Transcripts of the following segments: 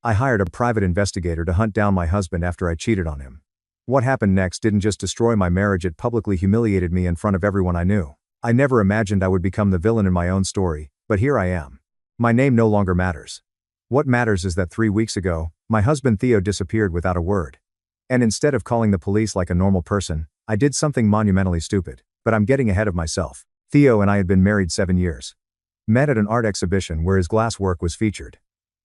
I hired a private investigator to hunt down my husband after I cheated on him. What happened next didn't just destroy my marriage, it publicly humiliated me in front of everyone I knew. I never imagined I would become the villain in my own story, but here I am. My name no longer matters. What matters is that 3 weeks ago, my husband Theo disappeared without a word. And instead of calling the police like a normal person, I did something monumentally stupid. But I'm getting ahead of myself. Theo and I had been married 7 years. Met at an art exhibition where his glass work was featured.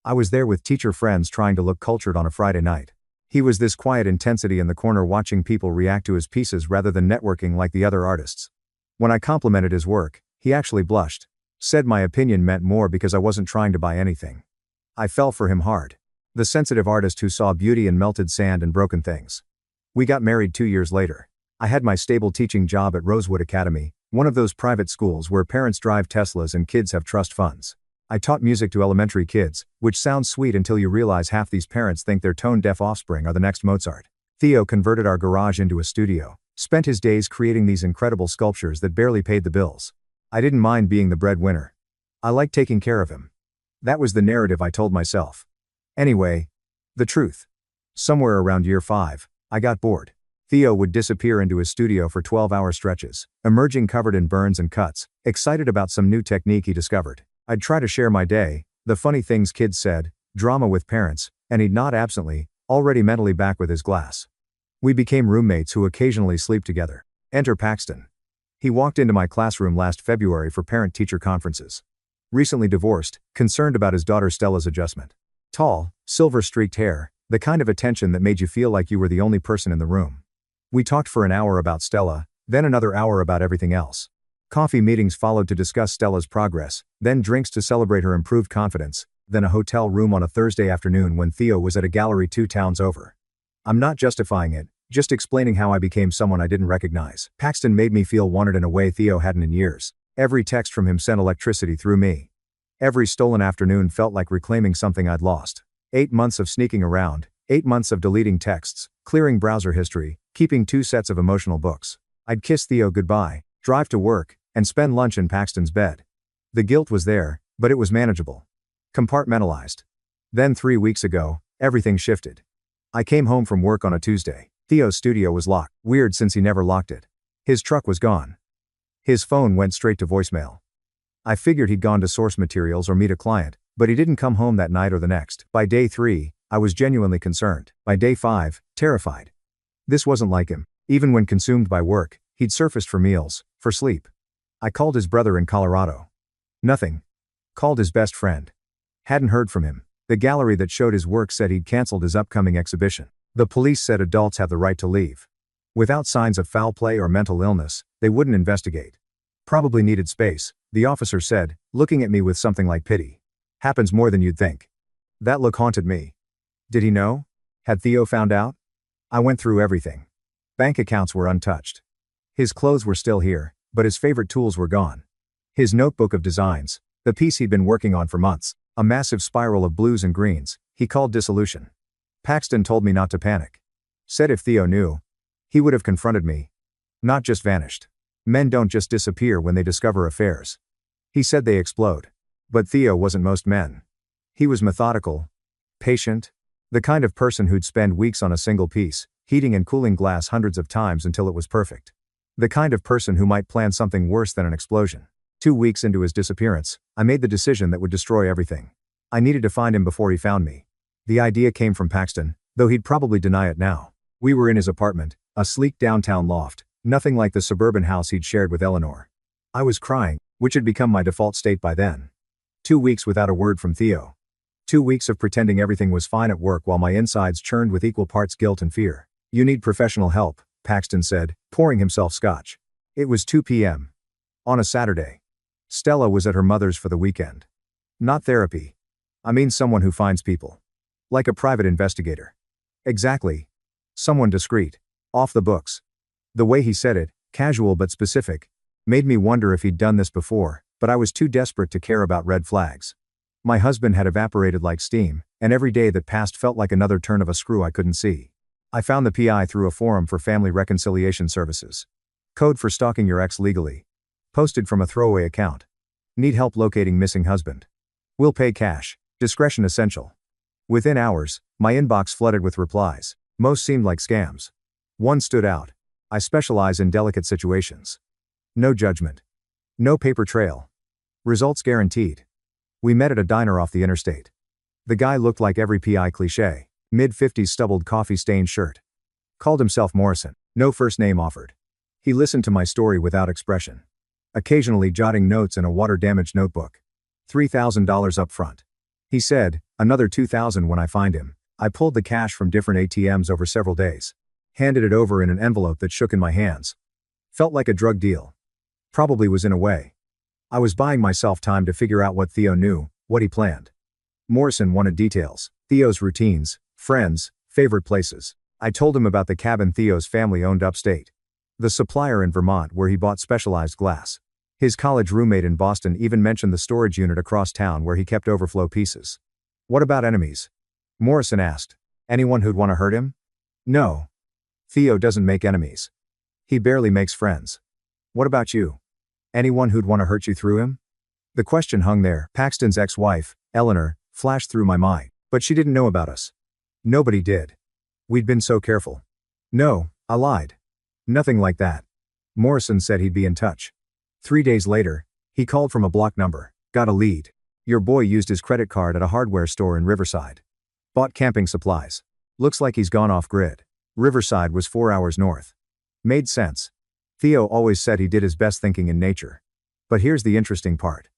I was there with teacher friends trying to look cultured on a Friday night. He was this quiet intensity in the corner watching people react to his pieces rather than networking like the other artists. When I complimented his work, he actually blushed. Said my opinion meant more because I wasn't trying to buy anything. I fell for him hard. The sensitive artist who saw beauty in melted sand and broken things. We got married 2 years later. I had my stable teaching job at Rosewood Academy, one of those private schools where parents drive Teslas and kids have trust funds. I taught music to elementary kids, which sounds sweet until you realize half these parents think their tone-deaf offspring are the next Mozart. Theo converted our garage into a studio, spent his days creating these incredible sculptures that barely paid the bills. I didn't mind being the breadwinner. I liked taking care of him. That was the narrative I told myself. Anyway, the truth. Somewhere around year 5, I got bored. Theo would disappear into his studio for 12-hour stretches, emerging covered in burns and cuts, excited about some new technique he discovered. I'd try to share my day, the funny things kids said, drama with parents, and he'd nod absently, already mentally back with his glass. We became roommates who occasionally sleep together. Enter Paxton. He walked into my classroom last February for parent-teacher conferences. Recently divorced, concerned about his daughter Stella's adjustment. Tall, silver-streaked hair, the kind of attention that made you feel like you were the only person in the room. We talked for an hour about Stella, then another hour about everything else. Coffee meetings followed to discuss Stella's progress, then drinks to celebrate her improved confidence, then a hotel room on a Thursday afternoon when Theo was at a gallery 2 towns over. I'm not justifying it, just explaining how I became someone I didn't recognize. Paxton made me feel wanted in a way Theo hadn't in years. Every text from him sent electricity through me. Every stolen afternoon felt like reclaiming something I'd lost. 8 months of sneaking around, 8 months of deleting texts, clearing browser history, keeping 2 sets of emotional books. I'd kiss Theo goodbye, drive to work, and spend lunch in Paxton's bed. The guilt was there, but it was manageable. Compartmentalized. Then 3 weeks ago, everything shifted. I came home from work on a Tuesday. Theo's studio was locked. Weird since he never locked it. His truck was gone. His phone went straight to voicemail. I figured he'd gone to source materials or meet a client, but he didn't come home that night or the next. By day 3, I was genuinely concerned. By day 5, terrified. This wasn't like him. Even when consumed by work, he'd surfaced for meals, for sleep. I called his brother in Colorado. Nothing. Called his best friend. Hadn't heard from him. The gallery that showed his work said he'd canceled his upcoming exhibition. The police said adults have the right to leave. Without signs of foul play or mental illness, they wouldn't investigate. Probably needed space, the officer said, looking at me with something like pity. Happens more than you'd think. That look haunted me. Did he know? Had Theo found out? I went through everything. Bank accounts were untouched. His clothes were still here, but his favorite tools were gone. His notebook of designs, the piece he'd been working on for months, a massive spiral of blues and greens, he called dissolution. Paxton told me not to panic. Said if Theo knew, he would have confronted me. Not just vanished. Men don't just disappear when they discover affairs. He said they explode. But Theo wasn't most men. He was methodical, patient, the kind of person who'd spend weeks on a single piece, heating and cooling glass hundreds of times until it was perfect. The kind of person who might plan something worse than an explosion. 2 weeks into his disappearance, I made the decision that would destroy everything. I needed to find him before he found me. The idea came from Paxton, though he'd probably deny it now. We were in his apartment, a sleek downtown loft, nothing like the suburban house he'd shared with Eleanor. I was crying, which had become my default state by then. 2 weeks without a word from Theo. 2 weeks of pretending everything was fine at work while my insides churned with equal parts guilt and fear. You need professional help, Paxton said, pouring himself scotch. It was 2 p.m. on a Saturday. Stella was at her mother's for the weekend. Not therapy. I mean someone who finds people. Like a private investigator. Exactly. Someone discreet. Off the books. The way he said it, casual but specific, made me wonder if he'd done this before, but I was too desperate to care about red flags. My husband had evaporated like steam, and every day that passed felt like another turn of a screw I couldn't see. I found the PI through a forum for family reconciliation services. Code for stalking your ex legally. Posted from a throwaway account. Need help locating missing husband. Will pay cash. Discretion essential. Within hours, my inbox flooded with replies. Most seemed like scams. One stood out. I specialize in delicate situations. No judgment. No paper trail. Results guaranteed. We met at a diner off the interstate. The guy looked like every PI cliché. Mid-50s stubbled coffee-stained shirt. Called himself Morrison. No first name offered. He listened to my story without expression. Occasionally jotting notes in a water-damaged notebook. $3,000 up front. He said, another $2,000 when I find him. I pulled the cash from different ATMs over several days. Handed it over in an envelope that shook in my hands. Felt like a drug deal. Probably was in a way. I was buying myself time to figure out what Theo knew, what he planned. Morrison wanted details. Theo's routines, friends, favorite places. I told him about the cabin Theo's family owned upstate. The supplier in Vermont where he bought specialized glass. His college roommate in Boston even mentioned the storage unit across town where he kept overflow pieces. What about enemies? Morrison asked. Anyone who'd want to hurt him? No. Theo doesn't make enemies. He barely makes friends. What about you? Anyone who'd want to hurt you through him? The question hung there. Paxton's ex-wife, Eleanor, flashed through my mind. But she didn't know about us. Nobody did. We'd been so careful. No, I lied. Nothing like that. Morrison said he'd be in touch. 3 days later, he called from a block number. Got a lead. Your boy used his credit card at a hardware store in Riverside. Bought camping supplies. Looks like he's gone off-grid. Riverside was 4 hours north. Made sense. Theo always said he did his best thinking in nature. But here's the interesting part.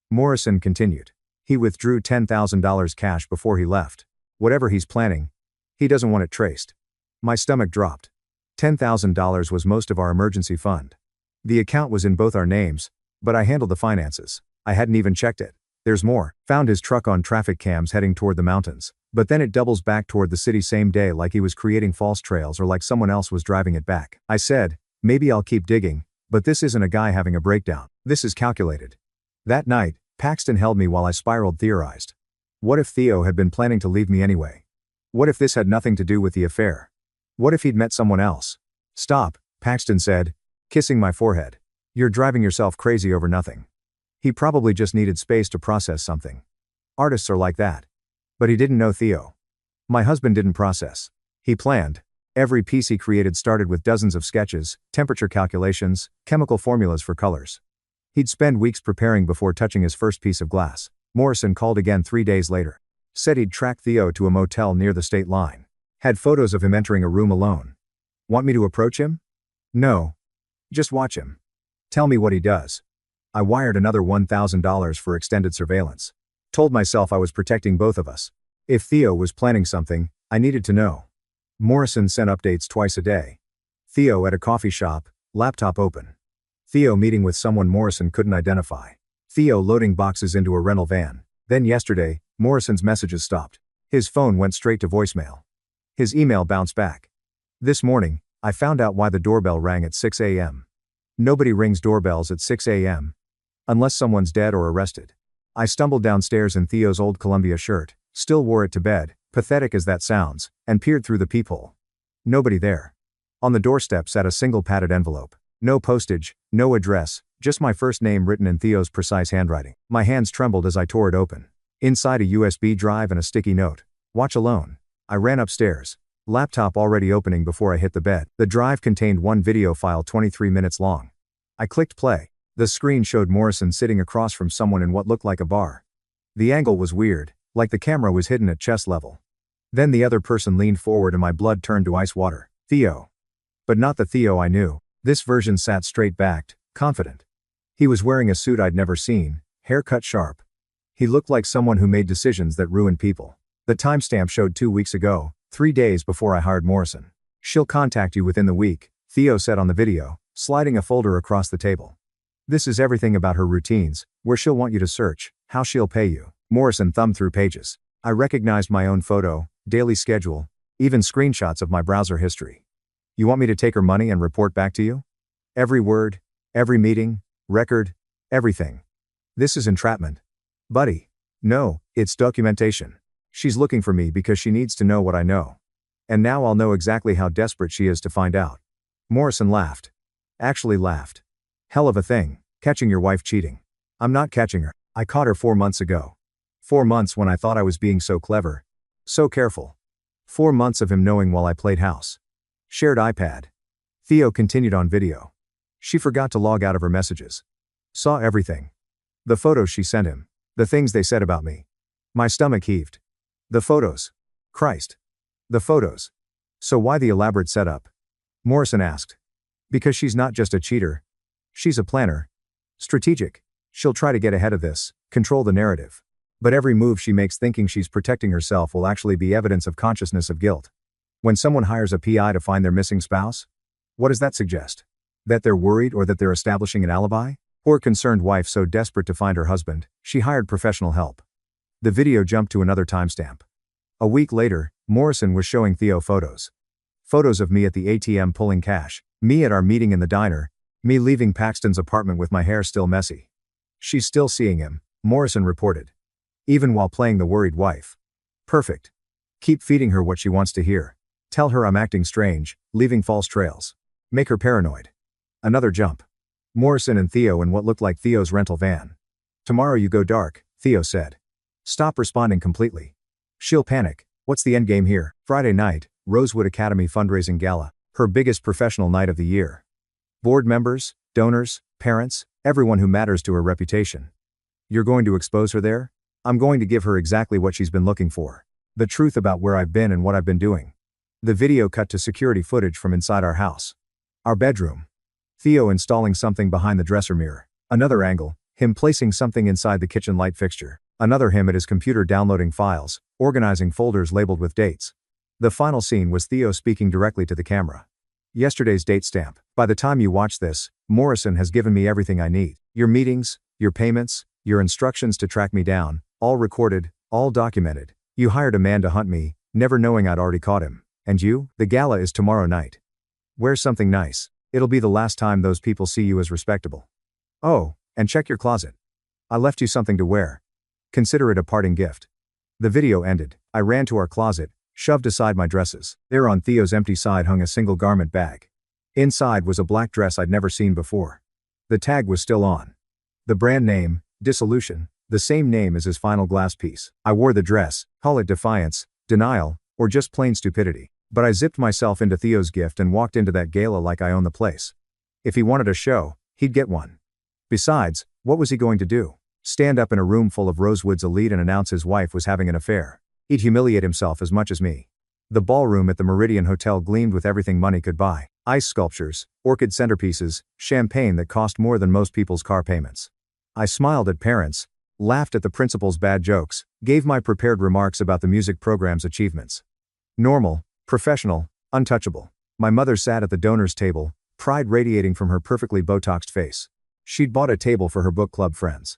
Morrison continued. He withdrew $10,000 cash before he left. Whatever he's planning, he doesn't want it traced. My stomach dropped. $10,000 was most of our emergency fund. The account was in both our names, but I handled the finances. I hadn't even checked it. There's more. Found his truck on traffic cams heading toward the mountains, but then it doubles back toward the city same day like he was creating false trails or like someone else was driving it back. I said, maybe I'll keep digging, but this isn't a guy having a breakdown. This is calculated. That night, Paxton held me while I spiraled, theorized. What if Theo had been planning to leave me anyway? What if this had nothing to do with the affair? What if he'd met someone else? Stop, Paxton said, kissing my forehead. You're driving yourself crazy over nothing. He probably just needed space to process something. Artists are like that. But he didn't know Theo. My husband didn't process. He planned. Every piece he created started with dozens of sketches, temperature calculations, chemical formulas for colors. He'd spend weeks preparing before touching his first piece of glass. Morrison called again 3 days later. Said he'd tracked Theo to a motel near the state line. Had photos of him entering a room alone. Want me to approach him? No. Just watch him. Tell me what he does. I wired another $1,000 for extended surveillance. Told myself I was protecting both of us. If Theo was planning something, I needed to know. Morrison sent updates twice a day. Theo at a coffee shop, laptop open. Theo meeting with someone Morrison couldn't identify. Theo loading boxes into a rental van. Then yesterday, Morrison's messages stopped. His phone went straight to voicemail. His email bounced back. This morning, I found out why the doorbell rang at 6 a.m. Nobody rings doorbells at 6 a.m. unless someone's dead or arrested. I stumbled downstairs in Theo's old Columbia shirt, still wore it to bed, pathetic as that sounds, and peered through the peephole. Nobody there. On the doorstep sat a single padded envelope. No postage, no address, just my first name written in Theo's precise handwriting. My hands trembled as I tore it open. Inside a USB drive and a sticky note. Watch alone. I ran upstairs. Laptop already opening before I hit the bed. The drive contained one video file 23 minutes long. I clicked play. The screen showed Morrison sitting across from someone in what looked like a bar. The angle was weird, like the camera was hidden at chest level. Then the other person leaned forward and my blood turned to ice water. Theo. But not the Theo I knew. This version sat straight-backed, confident. He was wearing a suit I'd never seen, hair cut sharp. He looked like someone who made decisions that ruined people. The timestamp showed 2 weeks ago, 3 days before I hired Morrison. She'll contact you within the week, Theo said on the video, sliding a folder across the table. This is everything about her routines, where she'll want you to search, how she'll pay you. Morrison thumbed through pages. I recognized my own photo, daily schedule, even screenshots of my browser history. You want me to take her money and report back to you? Every word, every meeting, record, everything. This is entrapment. Buddy. No, it's documentation. She's looking for me because she needs to know what I know. And now I'll know exactly how desperate she is to find out. Morrison laughed. Actually laughed. Hell of a thing, catching your wife cheating. I'm not catching her. I caught her 4 months ago. 4 months when I thought I was being so clever. So careful. 4 months of him knowing while I played house. Shared iPad. Theo continued on video. She forgot to log out of her messages. Saw everything. The photos she sent him. The things they said about me. My stomach heaved. The photos. Christ. The photos. So why the elaborate setup? Morrison asked. Because she's not just a cheater. She's a planner. Strategic. She'll try to get ahead of this, control the narrative. But every move she makes thinking she's protecting herself will actually be evidence of consciousness of guilt. When someone hires a PI to find their missing spouse? What does that suggest? That they're worried or that they're establishing an alibi? Or a concerned wife so desperate to find her husband, she hired professional help. The video jumped to another timestamp. A week later, Morrison was showing Theo photos. Photos of me at the ATM pulling cash, me at our meeting in the diner, me leaving Paxton's apartment with my hair still messy. She's still seeing him, Morrison reported. Even while playing the worried wife. Perfect. Keep feeding her what she wants to hear. Tell her I'm acting strange, leaving false trails. Make her paranoid. Another jump. Morrison and Theo in what looked like Theo's rental van. Tomorrow you go dark, Theo said. Stop responding completely. She'll panic. What's the endgame here? Friday night, Rosewood Academy fundraising gala, her biggest professional night of the year. Board members, donors, parents, everyone who matters to her reputation. You're going to expose her there? I'm going to give her exactly what she's been looking for. The truth about where I've been and what I've been doing. The video cut to security footage from inside our house. Our bedroom. Theo installing something behind the dresser mirror. Another angle, him placing something inside the kitchen light fixture. Another him at his computer downloading files, organizing folders labeled with dates. The final scene was Theo speaking directly to the camera. Yesterday's date stamp. By the time you watch this, Morrison has given me everything I need. Your meetings, your payments, your instructions to track me down, all recorded, all documented. You hired a man to hunt me, never knowing I'd already caught him. And you? The gala is tomorrow night. Wear something nice. It'll be the last time those people see you as respectable. Oh, and check your closet. I left you something to wear. Consider it a parting gift. The video ended. I ran to our closet, shoved aside my dresses. There on Theo's empty side hung a single garment bag. Inside was a black dress I'd never seen before. The tag was still on. The brand name, Dissolution, the same name as his final glass piece. I wore the dress, call it defiance, denial, or just plain stupidity. But I zipped myself into Theo's gift and walked into that gala like I owned the place. If he wanted a show, he'd get one. Besides, what was he going to do? Stand up in a room full of Rosewood's elite and announce his wife was having an affair? He'd humiliate himself as much as me. The ballroom at the Meridian Hotel gleamed with everything money could buy. Ice sculptures, orchid centerpieces, champagne that cost more than most people's car payments. I smiled at parents, laughed at the principal's bad jokes, gave my prepared remarks about the music program's achievements. Normal, professional, untouchable. My mother sat at the donors table, pride radiating from her perfectly Botoxed face. She'd bought a table for her book club friends.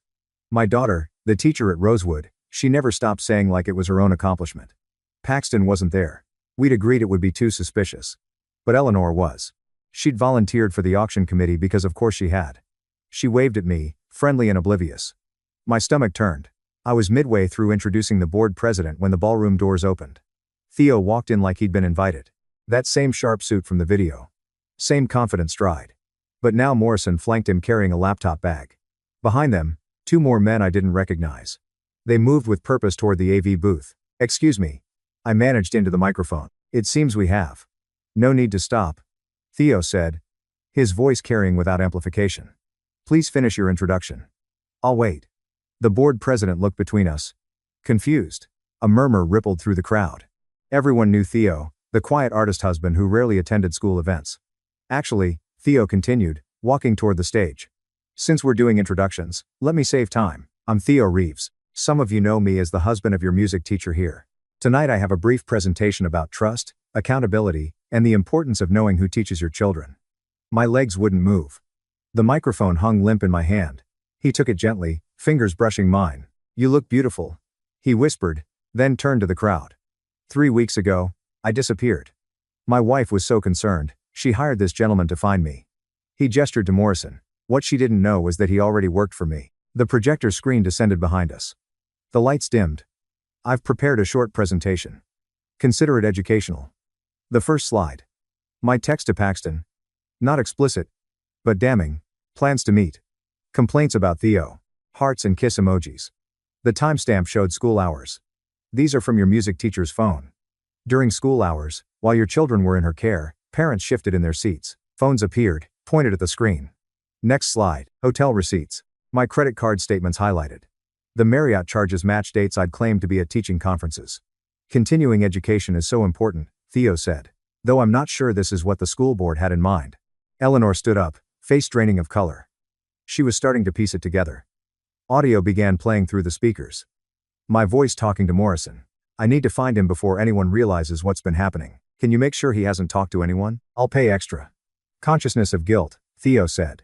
My daughter, the teacher at Rosewood, she never stopped saying like it was her own accomplishment. Paxton wasn't there. We'd agreed it would be too suspicious. But Eleanor was. She'd volunteered for the auction committee because of course she had. She waved at me, friendly and oblivious. My stomach turned. I was midway through introducing the board president when the ballroom doors opened. Theo walked in like he'd been invited. That same sharp suit from the video. Same confident stride. But now Morrison flanked him carrying a laptop bag. Behind them, 2 more men I didn't recognize. They moved with purpose toward the AV booth. Excuse me. I managed into the microphone. It seems we have. No need to stop, Theo said, his voice carrying without amplification. Please finish your introduction. I'll wait. The board president looked between us. Confused. A murmur rippled through the crowd. Everyone knew Theo, the quiet artist husband who rarely attended school events. Actually, Theo continued, walking toward the stage. Since we're doing introductions, let me save time. I'm Theo Reeves. Some of you know me as the husband of your music teacher here. Tonight I have a brief presentation about trust, accountability, and the importance of knowing who teaches your children. My legs wouldn't move. The microphone hung limp in my hand. He took it gently, fingers brushing mine. You look beautiful, he whispered, then turned to the crowd. 3 weeks ago, I disappeared. My wife was so concerned, she hired this gentleman to find me. He gestured to Morrison. What she didn't know was that he already worked for me. The projector screen descended behind us. The lights dimmed. I've prepared a short presentation. Consider it educational. The first slide. My text to Paxton. Not explicit, but damning. Plans to meet. Complaints about Theo. Hearts and kiss emojis. The timestamp showed school hours. These are from your music teacher's phone. During school hours, while your children were in her care, parents shifted in their seats. Phones appeared, pointed at the screen. Next slide. Hotel receipts. My credit card statements highlighted. The Marriott charges match dates I'd claimed to be at teaching conferences. Continuing education is so important, Theo said. Though I'm not sure this is what the school board had in mind. Eleanor stood up, face draining of color. She was starting to piece it together. Audio began playing through the speakers. My voice talking to Morrison. I need to find him before anyone realizes what's been happening. Can you make sure he hasn't talked to anyone? I'll pay extra. Consciousness of guilt, Theo said.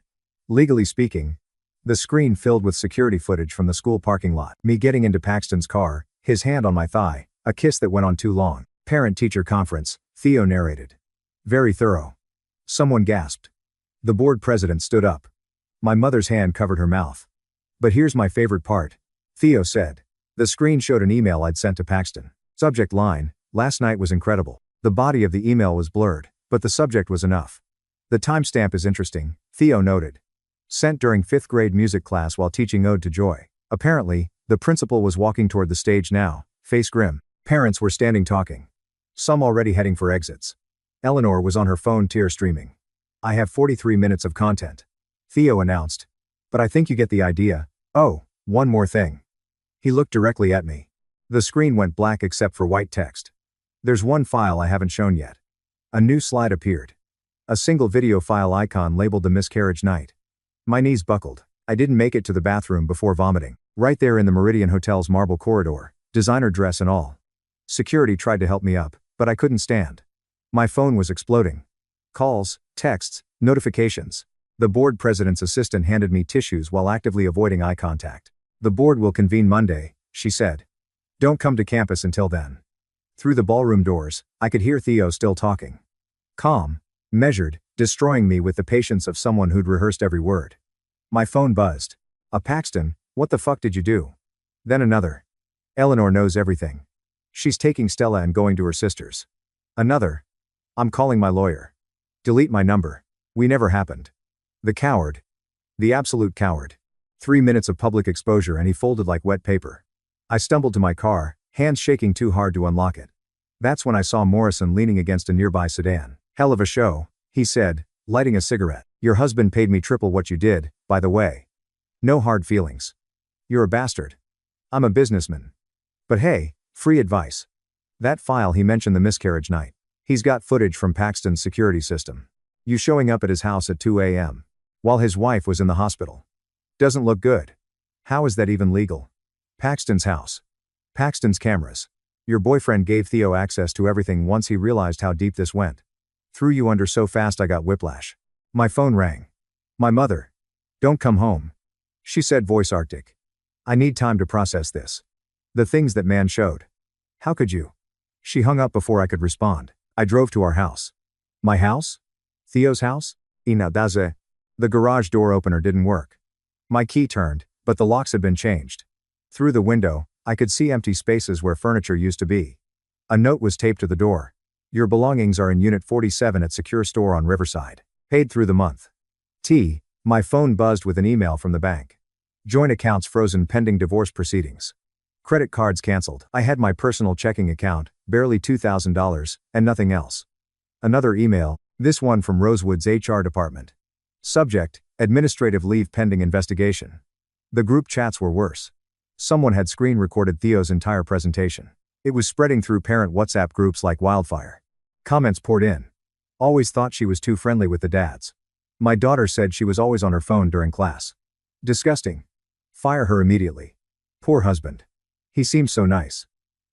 Legally speaking. The screen filled with security footage from the school parking lot. Me getting into Paxton's car, his hand on my thigh, a kiss that went on too long. Parent-teacher conference, Theo narrated. Very thorough. Someone gasped. The board president stood up. My mother's hand covered her mouth. But here's my favorite part. Theo said. The screen showed an email I'd sent to Paxton. Subject line, last night was incredible. The body of the email was blurred, but the subject was enough. The timestamp is interesting, Theo noted. Sent during 5th grade music class while teaching Ode to Joy. Apparently, the principal was walking toward the stage now, face grim. Parents were standing talking. Some already heading for exits. Eleanor was on her phone tear streaming. I have 43 minutes of content. Theo announced. But I think you get the idea. Oh, one more thing. He looked directly at me. The screen went black except for white text. There's one file I haven't shown yet. A new slide appeared. A single video file icon labeled The Miscarriage Night. My knees buckled. I didn't make it to the bathroom before vomiting. Right there in the Meridian Hotel's marble corridor, designer dress and all. Security tried to help me up, but I couldn't stand. My phone was exploding. Calls, texts, notifications. The board president's assistant handed me tissues while actively avoiding eye contact. The board will convene Monday, she said. Don't come to campus until then. Through the ballroom doors, I could hear Theo still talking. Calm, measured, destroying me with the patience of someone who'd rehearsed every word. My phone buzzed. Paxton, what the fuck did you do? Then another. Eleanor knows everything. She's taking Stella and going to her sister's. Another. I'm calling my lawyer. Delete my number. We never happened. The coward. The absolute coward. 3 minutes of public exposure and he folded like wet paper. I stumbled to my car, hands shaking too hard to unlock it. That's when I saw Morrison leaning against a nearby sedan. Hell of a show, he said, lighting a cigarette. Your husband paid me triple what you did, by the way. No hard feelings. You're a bastard. I'm a businessman. But hey, free advice. That file he mentioned, the miscarriage night. He's got footage from Paxton's security system. You showing up at his house at 2 a.m. while his wife was in the hospital. Doesn't look good. How is that even legal? Paxton's house. Paxton's cameras. Your boyfriend gave Theo access to everything once he realized how deep this went. Threw you under so fast I got whiplash. My phone rang. My mother. Don't come home. She said, voice arctic. I need time to process this. The things that man showed. How could you? She hung up before I could respond. I drove to our house. My house? Theo's house? Inadaze. The garage door opener didn't work. My key turned, but the locks had been changed. Through the window, I could see empty spaces where furniture used to be. A note was taped to the door. Your belongings are in Unit 47 at Secure Store on Riverside. Paid through the month. My phone buzzed with an email from the bank. Joint accounts frozen pending divorce proceedings. Credit cards canceled. I had my personal checking account, barely $2,000, and nothing else. Another email, this one from Rosewood's HR department. Subject, administrative leave pending investigation. The group chats were worse. Someone had screen recorded Theo's entire presentation. It was spreading through parent WhatsApp groups like wildfire. Comments poured in. Always thought she was too friendly with the dads. My daughter said she was always on her phone during class. Disgusting. Fire her immediately. Poor husband. He seems so nice.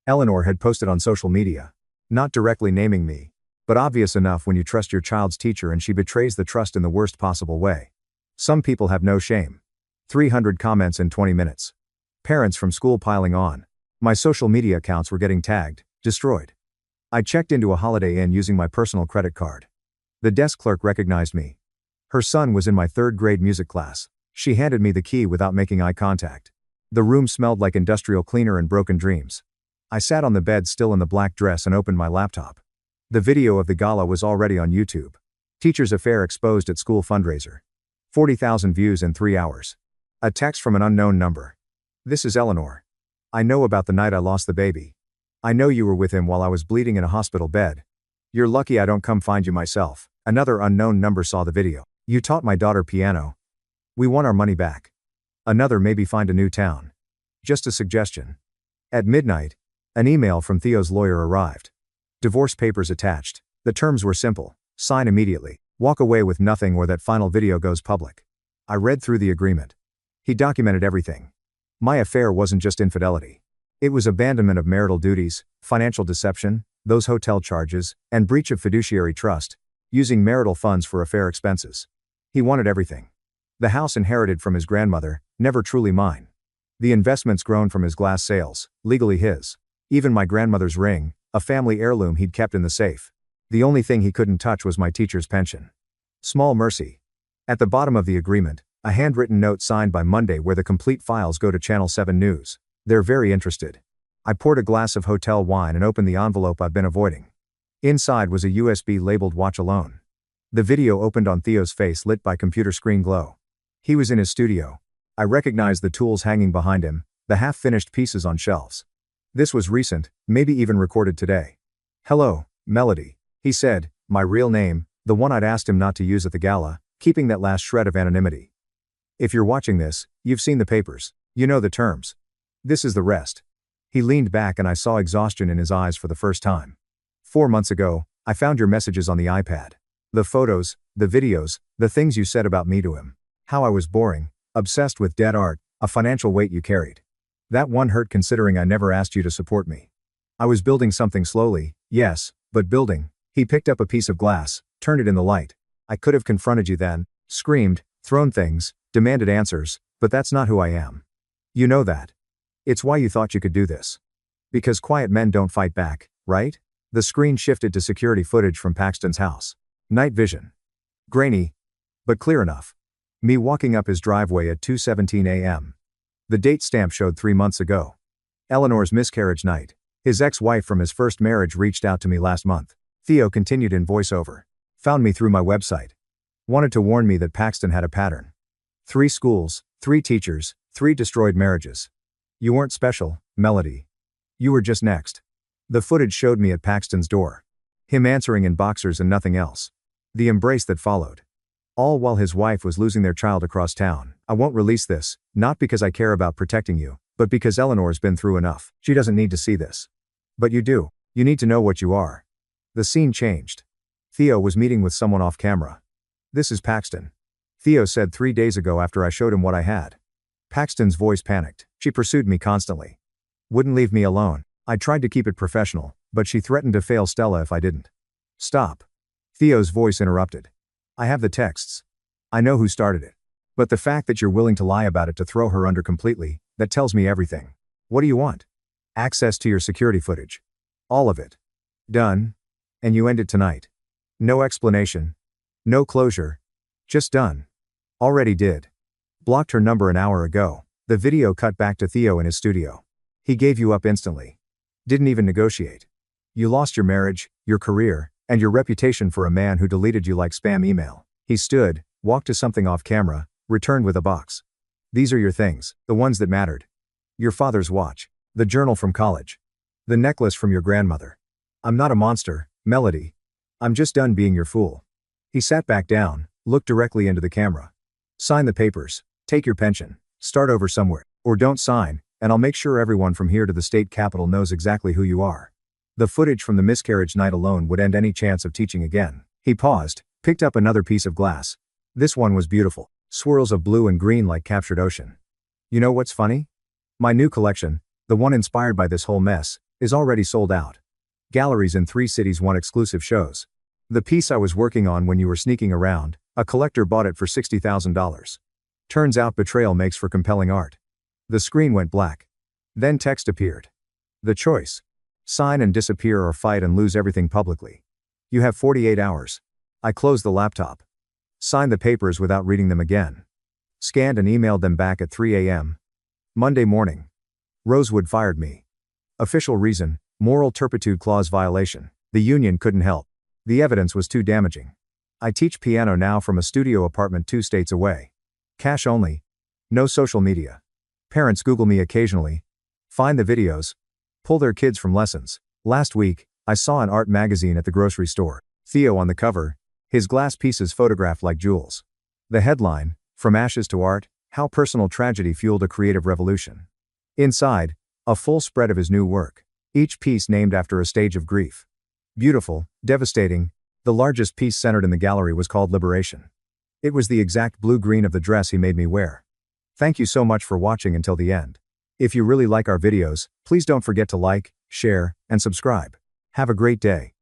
Eleanor had posted on social media. Not directly naming me, but obvious enough when you trust your child's teacher and she betrays the trust in the worst possible way. Some people have no shame. 300 comments in 20 minutes. Parents from school piling on. My social media accounts were getting tagged, destroyed. I checked into a Holiday Inn using my personal credit card. The desk clerk recognized me. Her son was in my 3rd grade music class. She handed me the key without making eye contact. The room smelled like industrial cleaner and broken dreams. I sat on the bed still in the black dress and opened my laptop. The video of the gala was already on YouTube. Teacher's affair exposed at school fundraiser. 40,000 views in 3 hours. A text from an unknown number. This is Eleanor. I know about the night I lost the baby. I know you were with him while I was bleeding in a hospital bed. You're lucky I don't come find you myself. Another unknown number saw the video. You taught my daughter piano. We want our money back. Another, maybe find a new town. Just a suggestion. At midnight, an email from Theo's lawyer arrived. Divorce papers attached. The terms were simple. Sign immediately. Walk away with nothing, or that final video goes public. I read through the agreement. He documented everything. My affair wasn't just infidelity. It was abandonment of marital duties, financial deception, those hotel charges, and breach of fiduciary trust, using marital funds for affair expenses. He wanted everything. The house inherited from his grandmother, never truly mine. The investments grown from his glass sales, legally his. Even my grandmother's ring, a family heirloom he'd kept in the safe. The only thing he couldn't touch was my teacher's pension. Small mercy. At the bottom of the agreement, a handwritten note signed by Monday where the complete files go to Channel 7 News. They're very interested. I poured a glass of hotel wine and opened the envelope I've been avoiding. Inside was a USB labeled "Watch Alone." The video opened on Theo's face, lit by computer screen glow. He was in his studio. I recognized the tools hanging behind him, the half-finished pieces on shelves. This was recent, maybe even recorded today. "Hello, Melody," he said, my real name, the one I'd asked him not to use at the gala, keeping that last shred of anonymity. "If you're watching this, you've seen the papers. You know the terms. This is the rest." He leaned back and I saw exhaustion in his eyes for the first time. 4 months ago, I found your messages on the iPad. The photos, the videos, the things you said about me to him. How I was boring, obsessed with dead art, a financial weight you carried. That one hurt considering I never asked you to support me. I was building something slowly, yes, but building. He picked up a piece of glass, turned it in the light. I could have confronted you then, screamed, thrown things, demanded answers, but that's not who I am. You know that. It's why you thought you could do this. Because quiet men don't fight back, right? The screen shifted to security footage from Paxton's house. Night vision. Grainy, but clear enough. Me walking up his driveway at 2:17 a.m. The date stamp showed 3 months ago. Eleanor's miscarriage night. His ex-wife from his first marriage reached out to me last month. Theo continued in voiceover. Found me through my website. Wanted to warn me that Paxton had a pattern. 3 schools, 3 teachers, 3 destroyed marriages. You weren't special, Melody. You were just next. The footage showed me at Paxton's door. Him answering in boxers and nothing else. The embrace that followed. All while his wife was losing their child across town. I won't release this, not because I care about protecting you, but because Eleanor's been through enough. She doesn't need to see this. But you do. You need to know what you are. The scene changed. Theo was meeting with someone off camera. "This is Paxton," Theo said 3 days ago after I showed him what I had. Paxton's voice panicked. "She pursued me constantly. Wouldn't leave me alone. I tried to keep it professional, but she threatened to fail Stella if I didn't." "Stop." Theo's voice interrupted. "I have the texts. I know who started it. But the fact that you're willing to lie about it to throw her under completely, that tells me everything. What do you want?" "Access to your security footage. All of it. Done. And you end it tonight. No explanation. No closure. Just done." "Already did. Blocked her number an hour ago." The video cut back to Theo in his studio. "He gave you up instantly. Didn't even negotiate. You lost your marriage, your career, and your reputation for a man who deleted you like spam email." He stood, walked to something off camera, returned with a box. "These are your things, the ones that mattered. Your father's watch. The journal from college. The necklace from your grandmother. I'm not a monster, Melody. I'm just done being your fool." He sat back down, looked directly into the camera. "Sign the papers, take your pension, start over somewhere, or don't sign, and I'll make sure everyone from here to the state capitol knows exactly who you are." The footage from the miscarriage night alone would end any chance of teaching again. He paused, picked up another piece of glass. This one was beautiful. Swirls of blue and green like captured ocean. "You know what's funny? My new collection, the one inspired by this whole mess, is already sold out. Galleries in 3 cities want exclusive shows. The piece I was working on when you were sneaking around, a collector bought it for $60,000. Turns out Betrayal makes for compelling art." The screen went black. Then text appeared. "The choice. Sign and disappear or fight and lose everything publicly. You have 48 hours. I closed the laptop. Signed the papers without reading them again. Scanned and emailed them back at 3 a.m. Monday morning. Rosewood fired me. Official reason, moral turpitude clause violation. The union couldn't help. The evidence was too damaging. I teach piano now from a studio apartment 2 states away. Cash only. No social media. Parents Google me occasionally. Find the videos. Pull their kids from lessons. Last week, I saw an art magazine at the grocery store. Theo on the cover, his glass pieces photographed like jewels. The headline, From Ashes to Art, How Personal Tragedy Fueled a Creative Revolution. Inside, a full spread of his new work, each piece named after a stage of grief. Beautiful, devastating, the largest piece centered in the gallery was called Liberation. It was the exact blue-green of the dress he made me wear. Thank you so much for watching until the end. If you really like our videos, please don't forget to like, share, and subscribe. Have a great day.